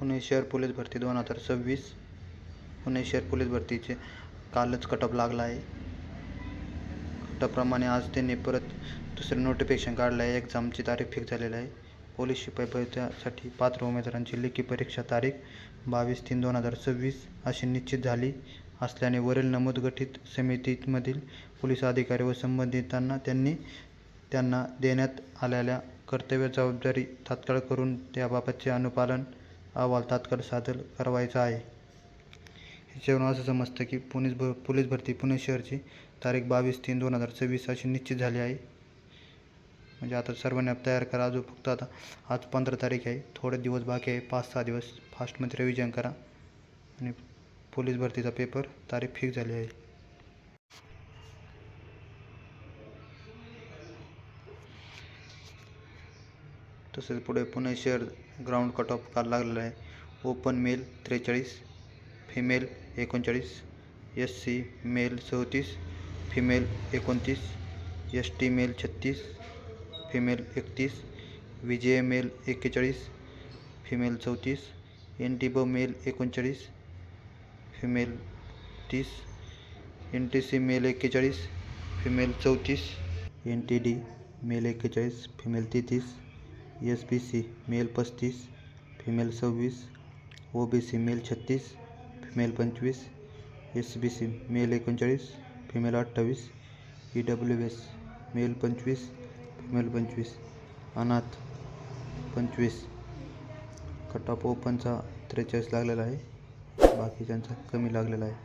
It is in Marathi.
पुणे शहर पोलीस भरती 2026 पुणे शहर पोलीस भरतीचे कालच कटअप लागला आहे. कटअपप्रमाणे आज त्यांनी परत दुसरे नोटिफिकेशन काढलं आहे. एक्झामची तारीख फिक्स झालेली आहे. पोलीस शिपाई भरतीसाठी पात्र उमेदवारांची लेखी परीक्षा तारीख 22/3/2026 अशी निश्चित झाली असल्याने वरील नमूद गठीत समितीमधील पोलीस अधिकारी व संबंधितांना त्यांना देण्यात आलेल्या कर्तव्य जबाबदारी तात्काळ करून त्याबाबतचे अनुपालन अहवाल तात्काळ सादर करावयाचा आहे. ह्याच्यावरून असं समजतं की पोलीस भरती पुणे शहरची तारीख 22/3/2026 अशी निश्चित झाली आहे. म्हणजे आता सर्वांनी तयार करा. अजून फक्त आता आज 15 तारीख आहे. थोडे दिवस बाकी आहे. 5-6 दिवस फास्टमध्ये रिव्हिजन करा आणि पोलीस भरतीचा पेपर तारीख फिक्स झाली आहे. तसेच पुढे पुणे शहर ग्राउंड कट ऑफ काल लागलेला आहे. Open male 43, female 39, SC male 34, female 29, ST male 36, female 31, VJA male 41, female 34, NTB male 39, female 30, NTC male 41, female 34, NTD male 41, female 33, SBC male 35, female 26, OBC male 36, female 25, SBC male 39, female 28, EWS male 25, female 25, अनाथ 25. कट ऑफ ओपनचा 43 लागलेला आहे. बाकीच्यांचा कमी लागलेला आहे.